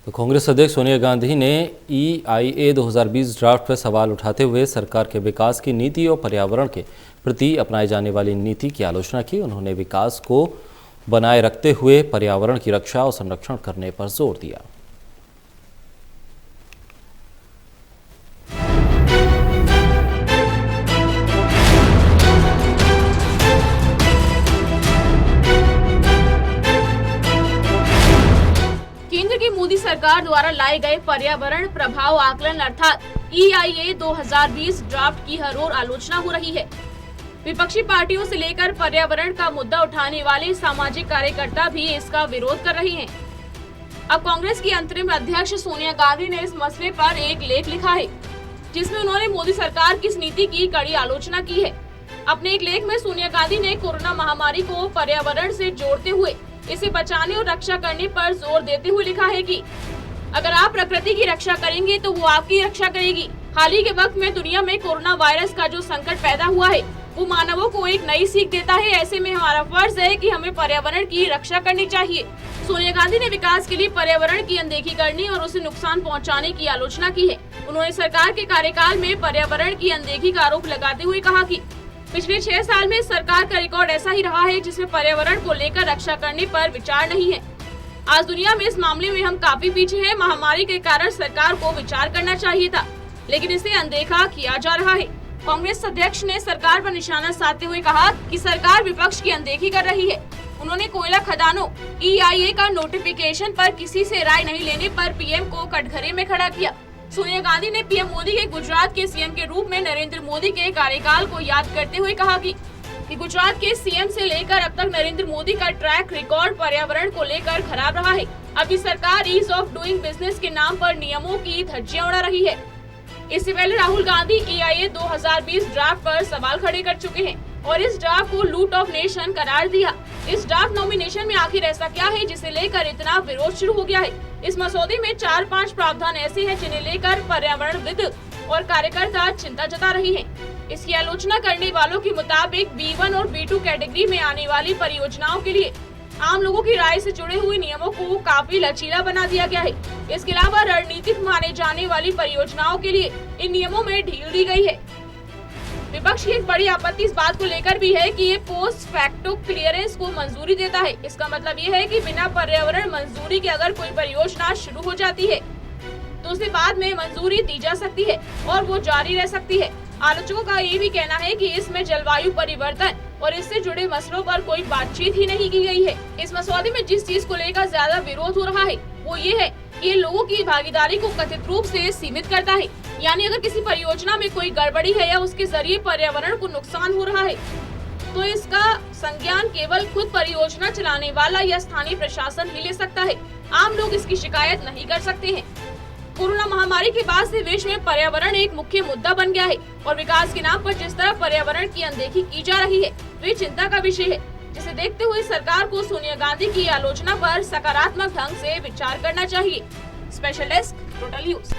तो कांग्रेस अध्यक्ष सोनिया गांधी ने EIA 2020 ड्राफ्ट पर सवाल उठाते हुए सरकार के विकास की नीति और पर्यावरण के प्रति अपनाई जाने वाली नीति की आलोचना की। उन्होंने विकास को बनाए रखते हुए पर्यावरण की रक्षा और संरक्षण करने पर जोर दिया। केंद्र की मोदी सरकार द्वारा लाए गए पर्यावरण प्रभाव आकलन अर्थात EIA 2020 ड्राफ्ट की हर ओर आलोचना हो रही है। विपक्षी पार्टियों से लेकर पर्यावरण का मुद्दा उठाने वाले सामाजिक कार्यकर्ता भी इसका विरोध कर रहे हैं। अब कांग्रेस की अंतरिम अध्यक्ष सोनिया गांधी ने इस मसले पर एक लेख लिखा है, जिसमें उन्होंने मोदी सरकार की इस नीति की कड़ी आलोचना की है। अपने एक लेख में सोनिया गांधी ने कोरोना महामारी को पर्यावरण से जोड़ते हुए इसे बचाने और रक्षा करने पर जोर देते हुए लिखा है कि अगर आप प्रकृति की रक्षा करेंगे तो वो आपकी रक्षा करेगी। हाल ही के वक्त में दुनिया में कोरोना वायरस का जो संकट पैदा हुआ है वो मानवों को एक नई सीख देता है। ऐसे में हमारा फर्ज है कि हमें पर्यावरण की रक्षा करनी चाहिए। सोनिया गांधी ने विकास के लिए पर्यावरण की अनदेखी करने और उसे नुकसान पहुंचाने की आलोचना की है। उन्होंने सरकार के कार्यकाल में पर्यावरण की अनदेखी का आरोप लगाते हुए कहा कि पिछले 6 साल में सरकार का रिकॉर्ड ऐसा ही रहा है जिसमें पर्यावरण को लेकर रक्षा करने पर विचार नहीं है। आज दुनिया में इस मामले में हम काफी पीछे हैं। महामारी के कारण सरकार को विचार करना चाहिए था, लेकिन इसे अनदेखा किया जा रहा है। कांग्रेस अध्यक्ष ने सरकार पर निशाना साधते हुए कहा कि सरकार विपक्ष की अनदेखी कर रही है। उन्होंने कोयला खदानों EIA का नोटिफिकेशन पर किसी से राय नहीं लेने पर PM को कटघरे में खड़ा किया। सोनिया गांधी ने PM मोदी के गुजरात के CM के रूप में नरेंद्र मोदी के कार्यकाल को याद करते हुए कहा कि गुजरात के CM से लेकर अब तक नरेंद्र मोदी का ट्रैक रिकॉर्ड पर्यावरण को लेकर खराब रहा है। अभी सरकार ईज ऑफ डूइंग बिजनेस के नाम पर नियमों की धज्जियां उड़ा रही है। इससे पहले राहुल गांधी EIA 2020 ड्राफ्ट पर सवाल खड़े कर चुके हैं और इस ड्राफ्ट को लूट ऑफ नेशन करार दिया। इस ड्राफ्ट नॉमिनेशन में आखिर ऐसा क्या है जिसे लेकर इतना विरोध शुरू हो गया है? इस मसौदे में 4-5 प्रावधान ऐसे हैं जिन्हें लेकर पर्यावरणविद और कार्यकर्ता चिंता जता रही हैं। इसकी आलोचना करने वालों के मुताबिक B1 और B2 कैटेगरी में आने वाली परियोजनाओं के लिए आम लोगों की राय से जुड़े हुए नियमों को काफी लचीला बना दिया गया है। इसके अलावा रणनीतिक माने जाने वाली परियोजनाओं के लिए इन नियमों में ढील दी गई है। विपक्ष की एक बड़ी आपत्ति इस बात को लेकर भी है कि ये पोस्ट फैक्टो क्लियरेंस को मंजूरी देता है। इसका मतलब ये है कि बिना पर्यावरण मंजूरी के अगर कोई परियोजना शुरू हो जाती है तो उसे बाद में मंजूरी दी जा सकती है और वो जारी रह सकती है। आलोचकों का ये भी कहना है कि इसमें जलवायु परिवर्तन और इससे जुड़े मसलों पर कोई बातचीत ही नहीं की गई है। इस मसौदे में जिस चीज को लेकर ज्यादा विरोध हो रहा है वो ये है कि ये लोगों की भागीदारी को कथित रूप से सीमित करता है। यानी अगर किसी परियोजना में कोई गड़बड़ी है या उसके जरिए पर्यावरण को नुकसान हो रहा है तो इसका संज्ञान केवल खुद परियोजना चलाने वाला या स्थानीय प्रशासन ही ले सकता है। आम लोग इसकी शिकायत नहीं कर सकते हैं। कोरोना महामारी के बाद से विश्व में पर्यावरण एक मुख्य मुद्दा बन गया है और विकास के नाम पर जिस तरह पर्यावरण की अनदेखी की जा रही है वे चिंता का विषय है, जिसे देखते हुए सरकार को सोनिया गांधी की आलोचना पर सकारात्मक ढंग से विचार करना चाहिए। Special desk, total news.